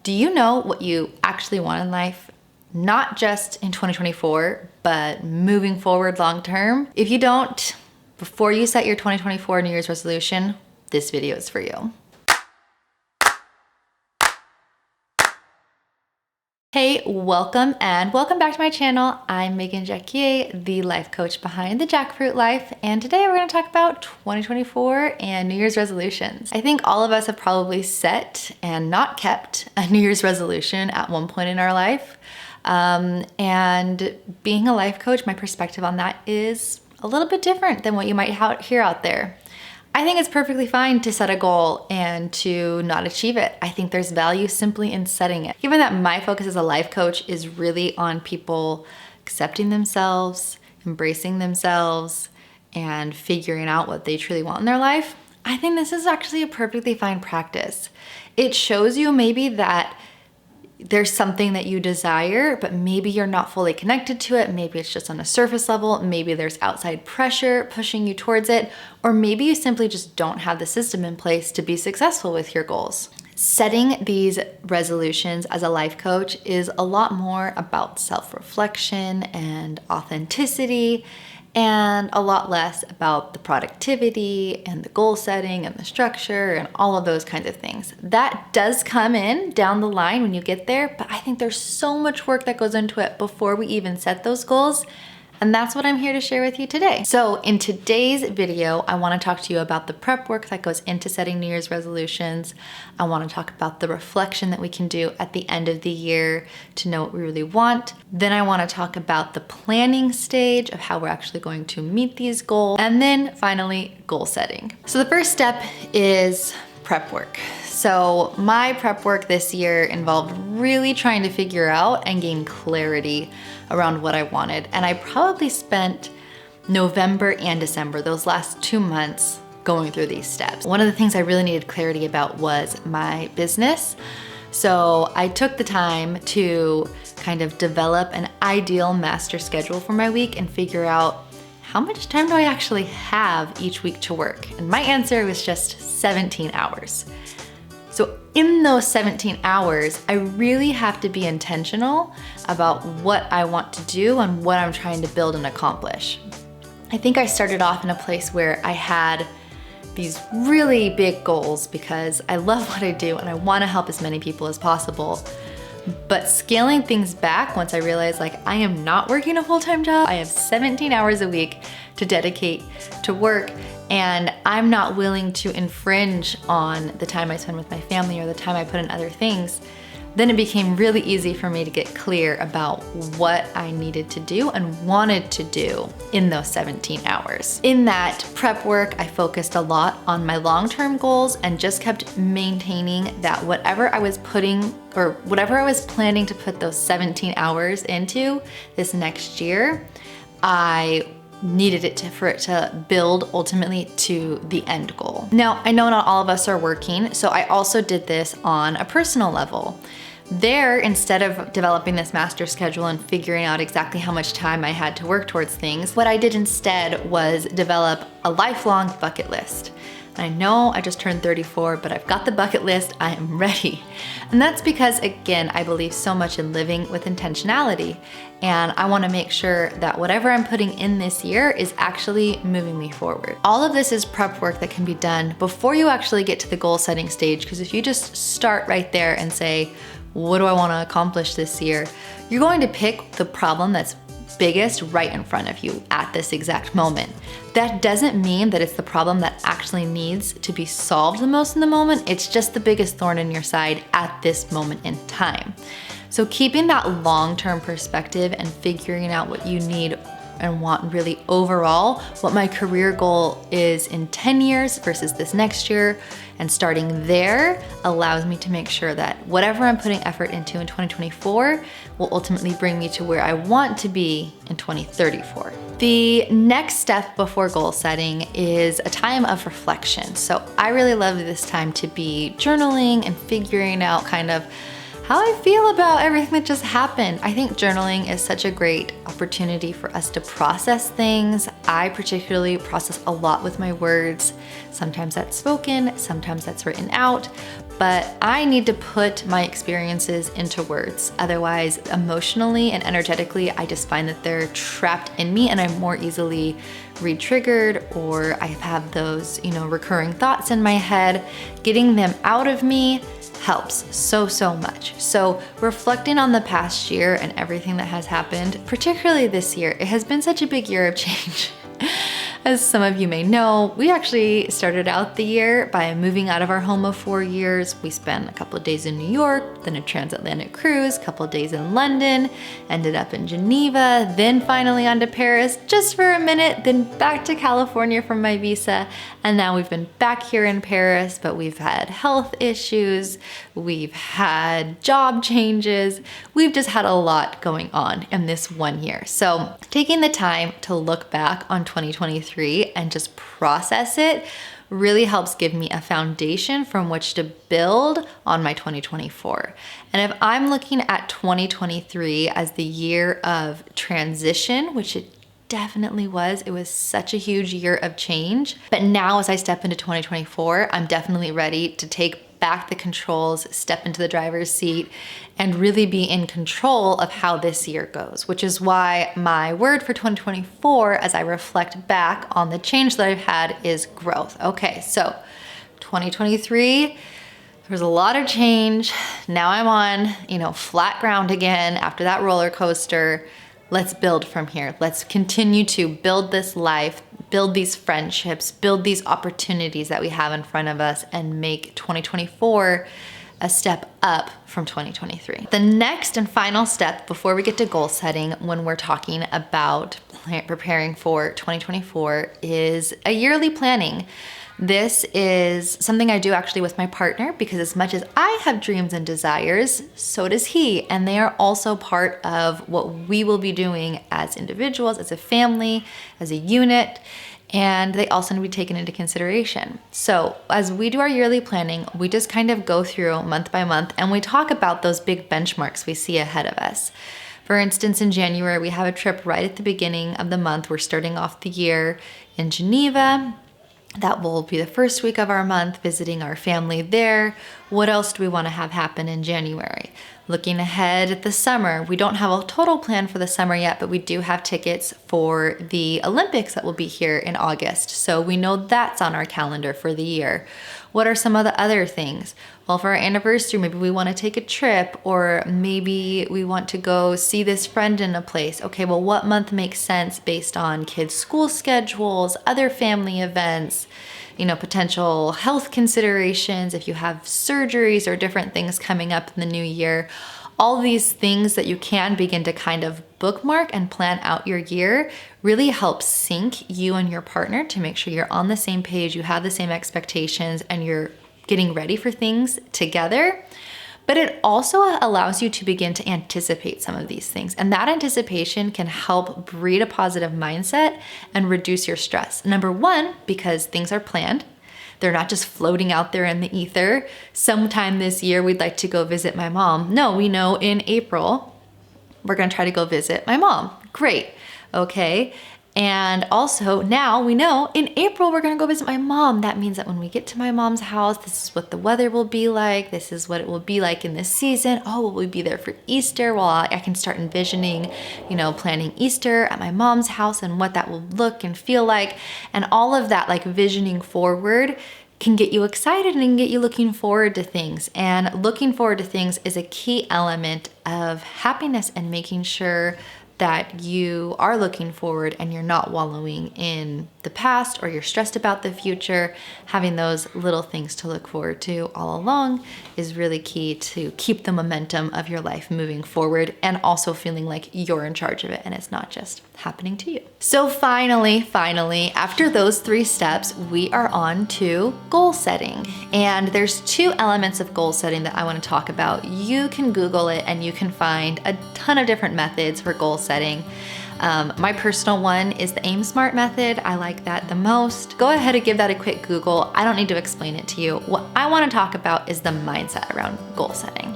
Do you know what you actually want in life? Not just in 2024, but moving forward long term? If you don't, before you set your 2024 New Year's resolution, this video is for you. Hey, welcome back to my channel. I'm Megan Jacquier, the life coach behind the Jackfruit Life, and today we're going to talk about 2024 and New Year's resolutions. I think all of us have probably set and not kept a New Year's resolution at one point in our life. And being a life coach, my perspective on that is a little bit different than what you might hear out there. I think it's perfectly fine to set a goal and to not achieve it. I think there's value simply in setting it. Given that my focus as a life coach is really on people accepting themselves, embracing themselves, and figuring out what they truly want in their life, I think this is actually a perfectly fine practice. It shows you maybe that there's something that you desire, but maybe you're not fully connected to it. Maybe it's just on a surface level. Maybe there's outside pressure pushing you towards it, or maybe you simply just don't have the system in place to be successful with your goals. Setting these resolutions as a life coach is a lot more about self-reflection and authenticity, and a lot less about the productivity and the goal setting and the structure and all of those kinds of things. That does come in down the line when you get there, but I think there's so much work that goes into it before we even set those goals. And that's what I'm here to share with you today. So in today's video, I want to talk to you about the prep work that goes into setting New Year's resolutions. I want to talk about the reflection that we can do at the end of the year to know what we really want. Then I want to talk about the planning stage of how we're actually going to meet these goals. And then finally, goal setting. So the first step is prep work. So my prep work this year involved really trying to figure out and gain clarity around what I wanted. And I probably spent November and December, those last 2 months, going through these steps. One of the things I really needed clarity about was my business. So I took the time to kind of develop an ideal master schedule for my week and figure out how much time do I actually have each week to work? And my answer was just 17 hours. So in those 17 hours, I really have to be intentional about what I want to do and what I'm trying to build and accomplish. I think I started off in a place where I had these really big goals because I love what I do and I want to help as many people as possible. But scaling things back once I realized I am not working a full-time job, I have 17 hours a week to dedicate to work, and I'm not willing to infringe on the time I spend with my family or the time I put in other things, then it became really easy for me to get clear about what I needed to do and wanted to do in those 17 hours. In that prep work, I focused a lot on my long-term goals and just kept maintaining that whatever I was planning to put those 17 hours into this next year, I needed it for it to build ultimately to the end goal. Now, I know not all of us are working, so I also did this on a personal level. There, instead of developing this master schedule and figuring out exactly how much time I had to work towards things, what I did instead was develop a lifelong bucket list. I know I just turned 34, but I've got the bucket list, I am ready. And that's because, again, I believe so much in living with intentionality. And I wanna make sure that whatever I'm putting in this year is actually moving me forward. All of this is prep work that can be done before you actually get to the goal setting stage, because if you just start right there and say, what do I wanna accomplish this year? You're going to pick the problem that's biggest right in front of you at this exact moment. That doesn't mean that it's the problem that actually needs to be solved the most in the moment. It's just the biggest thorn in your side at this moment in time. So keeping that long-term perspective and figuring out what you need and want really overall, what my career goal is in 10 years versus this next year, and starting there allows me to make sure that whatever I'm putting effort into in 2024 will ultimately bring me to where I want to be in 2034. The next step before goal setting is a time of reflection. So I really love this time to be journaling and figuring out kind of how I feel about everything that just happened. I think journaling is such a great opportunity for us to process things. I particularly process a lot with my words. Sometimes that's spoken, sometimes that's written out, but I need to put my experiences into words. Otherwise, emotionally and energetically, I just find that they're trapped in me and I'm more easily re-triggered, or I have those, recurring thoughts in my head. Getting them out of me helps so much. So reflecting on the past year and everything that has happened, particularly this year, it has been such a big year of change. As some of you may know, we actually started out the year by moving out of our home of 4 years. We spent a couple of days in New York, then a transatlantic cruise, a couple of days in London, ended up in Geneva, then finally on to Paris just for a minute, then back to California for my visa. And now we've been back here in Paris, but we've had health issues, we've had job changes, we've just had a lot going on in this 1 year. So taking the time to look back on 2023 and just process it really helps give me a foundation from which to build on my 2024. And if I'm looking at 2023 as the year of transition, which it definitely was, it was such a huge year of change. But now as I step into 2024, I'm definitely ready to take back the controls, step into the driver's seat, and really be in control of how this year goes, which is why my word for 2024, as I reflect back on the change that I've had, is growth. Okay, so 2023, there was a lot of change. Now I'm on, flat ground again after that roller coaster. Let's build from here. Let's continue to build this life, build these friendships, build these opportunities that we have in front of us, and make 2024 a step up from 2023. The next and final step before we get to goal setting when we're talking about preparing for 2024 is a yearly planning. This is something I do actually with my partner, because as much as I have dreams and desires, so does he. And they are also part of what we will be doing as individuals, as a family, as a unit, and they also need to be taken into consideration. So as we do our yearly planning, we just kind of go through month by month and we talk about those big benchmarks we see ahead of us. For instance, in January, we have a trip right at the beginning of the month. We're starting off the year in Geneva. That will be the first week of our month, visiting our family there. What else do we want to have happen in January? Looking ahead at the summer, we don't have a total plan for the summer yet, but we do have tickets for the Olympics that will be here in August. So we know that's on our calendar for the year. What are some of the other things? Well, for our anniversary, maybe we want to take a trip, or maybe we want to go see this friend in a place. Okay, well, what month makes sense based on kids' school schedules, other family events, potential health considerations, if you have surgeries or different things coming up in the new year. All these things that you can begin to kind of bookmark and plan out your year really helps sync you and your partner to make sure you're on the same page, you have the same expectations, and you're getting ready for things together. But it also allows you to begin to anticipate some of these things. And that anticipation can help breed a positive mindset and reduce your stress. Number one, because things are planned. They're not just floating out there in the ether. Sometime this year, we'd like to go visit my mom. No, we know in April, we're gonna try to go visit my mom. Great, okay. And also now we know in April, we're gonna go visit my mom. That means that when we get to my mom's house, this is what the weather will be like. This is what it will be like in this season. Oh, will we be there for Easter? Well, I can start envisioning, planning Easter at my mom's house and what that will look and feel like. And all of that, like visioning forward, can get you excited and can get you looking forward to things. And looking forward to things is a key element of happiness and making sure that you are looking forward and you're not wallowing in the past or you're stressed about the future. Having those little things to look forward to all along is really key to keep the momentum of your life moving forward and also feeling like you're in charge of it and it's not just happening to you. So finally, after those 3 steps, we are on to goal setting. And there's 2 elements of goal setting that I want to talk about. You can Google it and you can find a ton of different methods for goal setting. My personal one is the Aim Smart method. I like that the most. Go ahead and give that a quick Google. I don't need to explain it to you. What I want to talk about is the mindset around goal setting,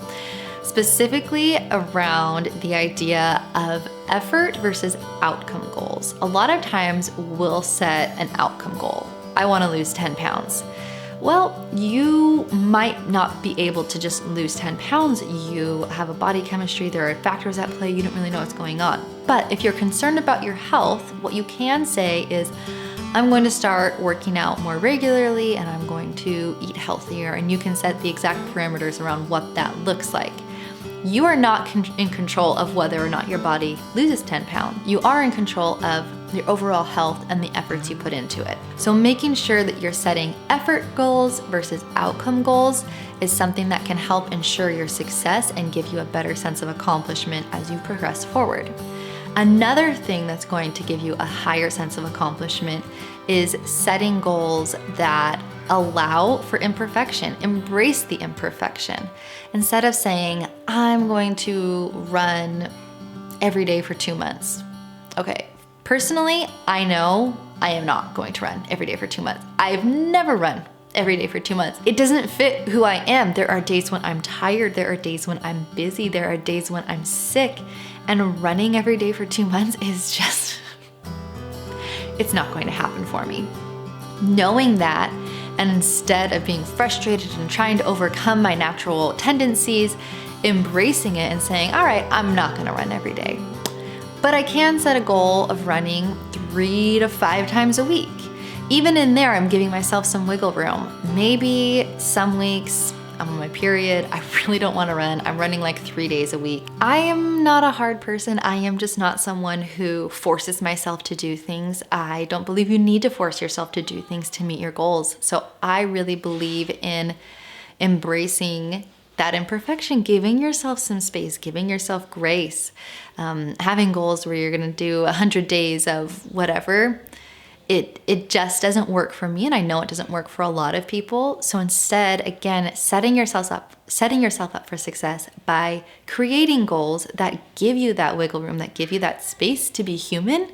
specifically around the idea of effort versus outcome goals. A lot of times we'll set an outcome goal. I want to lose 10 pounds. Well, you might not be able to just lose 10 pounds. You have a body chemistry, there are factors at play, you don't really know what's going on. But if you're concerned about your health, what you can say is, I'm going to start working out more regularly and I'm going to eat healthier, and you can set the exact parameters around what that looks like. You are not in control of whether or not your body loses 10 pounds. You are in control of your overall health and the efforts you put into it. So making sure that you're setting effort goals versus outcome goals is something that can help ensure your success and give you a better sense of accomplishment as you progress forward. Another thing that's going to give you a higher sense of accomplishment is setting goals that allow for imperfection. Embrace the imperfection. Instead of saying, I'm going to run every day for 2 months. Okay, personally, I know I am not going to run every day for 2 months. I've never run every day for 2 months. It doesn't fit who I am. There are days when I'm tired. There are days when I'm busy. There are days when I'm sick. And running every day for 2 months is just, it's not going to happen for me. Knowing that, and instead of being frustrated and trying to overcome my natural tendencies, embracing it and saying, all right, I'm not gonna run every day. But I can set a goal of running 3 to 5 times a week. Even in there, I'm giving myself some wiggle room. Maybe some weeks I'm on my period, I really don't wanna run. I'm running like 3 days a week. I am not a hard person. I am just not someone who forces myself to do things. I don't believe you need to force yourself to do things to meet your goals. So I really believe in embracing that imperfection, giving yourself some space, giving yourself grace, having goals where you're gonna do 100 days of whatever. It just doesn't work for me, and I know it doesn't work for a lot of people. So instead, again, setting yourself up for success by creating goals that give you that wiggle room, that give you that space to be human,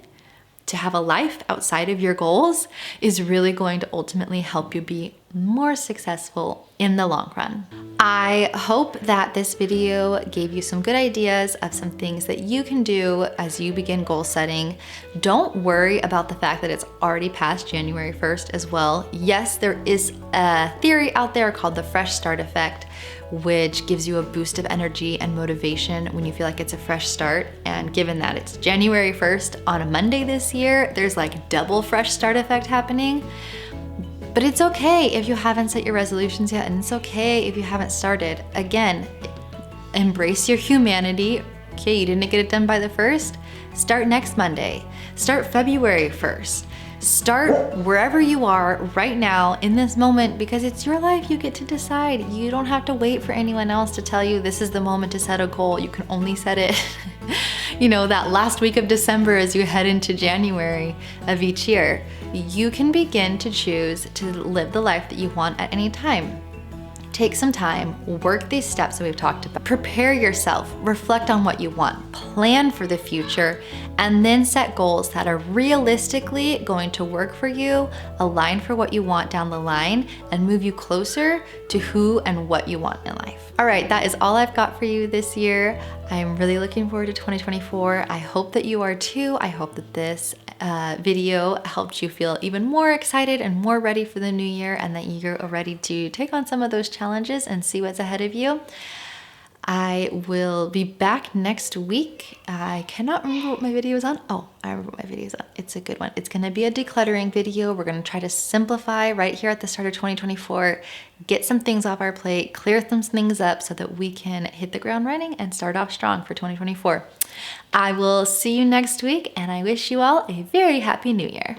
to have a life outside of your goals, is really going to ultimately help you be more successful in the long run. I hope that this video gave you some good ideas of some things that you can do as you begin goal setting. Don't worry about the fact that it's already past January 1st as well. Yes, there is a theory out there called the fresh start effect, which gives you a boost of energy and motivation when you feel like it's a fresh start. And given that it's January 1st on a Monday this year, there's like double fresh start effect happening. But it's okay if you haven't set your resolutions yet, and it's okay if you haven't started. Again, embrace your humanity. Okay, you didn't get it done by the 1st? Start next Monday. Start February 1st. Start wherever you are right now in this moment, because it's your life. You get to decide. You don't have to wait for anyone else to tell you this is the moment to set a goal. You can only set it, that last week of December as you head into January of each year. You can begin to choose to live the life that you want at any time. Take some time, work these steps that we've talked about. Prepare yourself, reflect on what you want, plan for the future, and then set goals that are realistically going to work for you, align for what you want down the line, and move you closer to who and what you want in life. All right, that is all I've got for you this year. I'm really looking forward to 2024. I hope that you are too. I hope that this video helped you feel even more excited and more ready for the new year, and that you're ready to take on some of those challenges and see what's ahead of you. I will be back next week. I cannot remember what my video is on. Oh, I remember what my video is on. It's a good one. It's gonna be a decluttering video. We're gonna try to simplify right here at the start of 2024, get some things off our plate, clear some things up so that we can hit the ground running and start off strong for 2024. I will see you next week, and I wish you all a very happy new year.